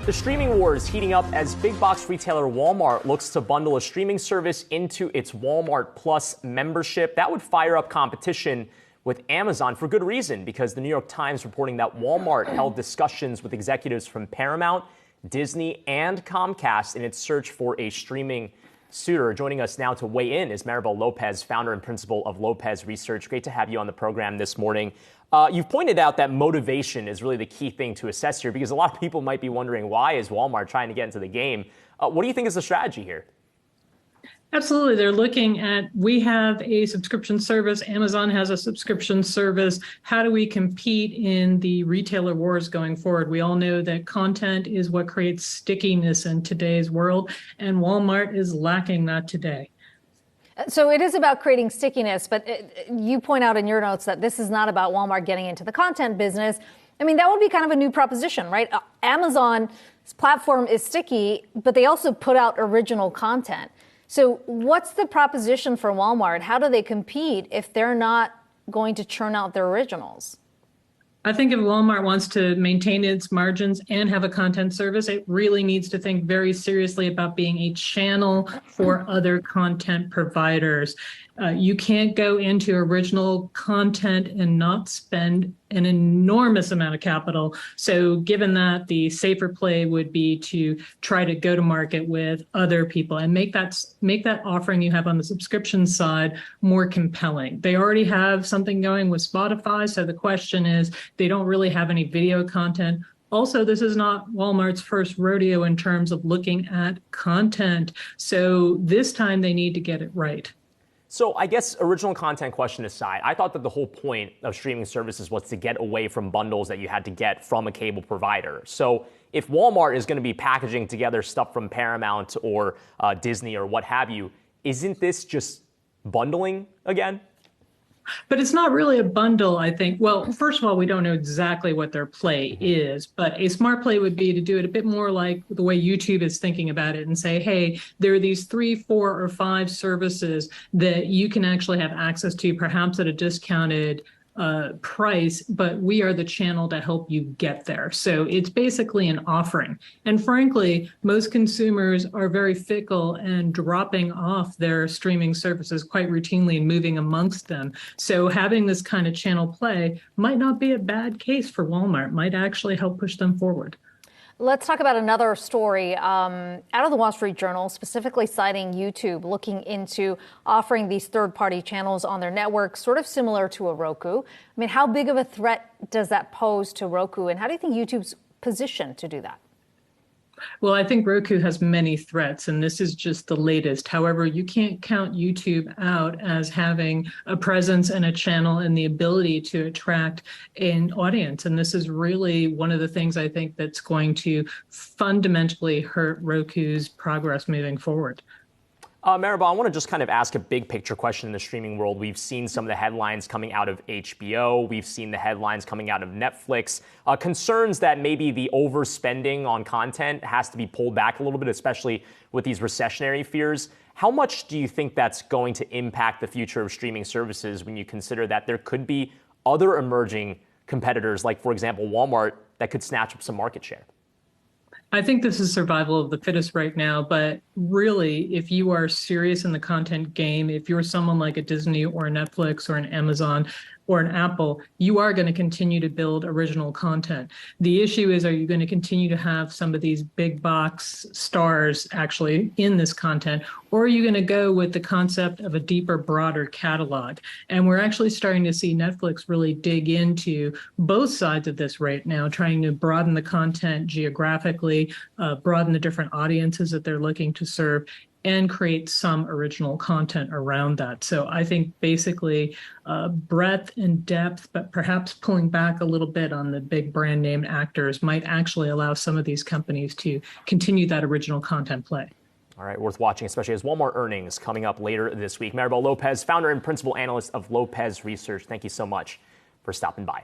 The streaming war is heating up as big box retailer Walmart looks to bundle a streaming service into its Walmart Plus membership. That would fire up competition with Amazon for good reason, because the New York Times reporting that Walmart held discussions with executives from Paramount, Disney, and Comcast in its search for a streaming suitor. Joining us now to weigh in is Maribel Lopez, founder and principal of Lopez Research. Great to have you on the program this morning. You've pointed out that motivation is really the key thing to assess here, because a lot of people might be wondering, why is Walmart trying to get into the game? What do you think is the strategy here? Absolutely. They're looking at, we have a subscription service, Amazon has a subscription service. How do we compete in the retailer wars going forward? We all know that content is what creates stickiness in today's world, and Walmart is lacking that today. So it is about creating stickiness, but you point out in your notes that this is not about Walmart getting into the content business. I mean, that would be kind of a new proposition, right? Amazon's platform is sticky, but they also put out original content. So what's the proposition for Walmart? How do they compete if they're not going to churn out their originals? I think if Walmart wants to maintain its margins and have a content service, it really needs to think very seriously about being a channel for other content providers. You can't go into original content and not spend an enormous amount of capital. So given that, the safer play would be to try to go to market with other people and make that offering you have on the subscription side more compelling. They already have something going with Spotify. So the question is, they don't really have any video content. Also, this is not Walmart's first rodeo in terms of looking at content. So this time they need to get it right. So I guess original content question aside, I thought that the whole point of streaming services was to get away from bundles that you had to get from a cable provider. So if Walmart is going to be packaging together stuff from Paramount or Disney or what have you, isn't this just bundling again? But it's not really a bundle, I think. Well, first of all, we don't know exactly what their play is, but a smart play would be to do it a bit more like the way YouTube is thinking about it and say, hey, there are these 3, 4, or 5 services that you can actually have access to, perhaps at a discounted price, but we are the channel to help you get there. So it's basically an offering. And frankly, most consumers are very fickle and dropping off their streaming services quite routinely and moving amongst them. So having this kind of channel play might not be a bad case for Walmart, might actually help push them forward. Let's talk about another story out of the Wall Street Journal, specifically citing YouTube looking into offering these third-party channels on their network, sort of similar to a Roku. I mean, how big of a threat does that pose to Roku, and how do you think YouTube's positioned to do that? Well, I think Roku has many threats, and this is just the latest. However, you can't count YouTube out as having a presence and a channel and the ability to attract an audience. And this is really one of the things I think that's going to fundamentally hurt Roku's progress moving forward. Maribel, I want to just kind of ask a big picture question in the streaming world. We've seen some of the headlines coming out of HBO. We've seen the headlines coming out of Netflix. Concerns that maybe the overspending on content has to be pulled back a little bit, especially with these recessionary fears. How much do you think that's going to impact the future of streaming services when you consider that there could be other emerging competitors, like, for example, Walmart, that could snatch up some market share? I think this is survival of the fittest right now, but really, if you are serious in the content game, if you're someone like a Disney or a Netflix or an Amazon or an Apple, you are going to continue to build original content. The issue is, are you going to continue to have some of these big box stars actually in this content, or are you going to go with the concept of a deeper, broader catalog? And we're actually starting to see Netflix really dig into both sides of this right now, trying to broaden the content geographically, broaden the different audiences that they're looking to serve, and create some original content around that. So I think basically breadth and depth, but perhaps pulling back a little bit on the big brand name actors might actually allow some of these companies to continue that original content play. All right, worth watching, especially as Walmart earnings coming up later this week. Maribel Lopez, founder and principal analyst of Lopez Research, thank you so much for stopping by.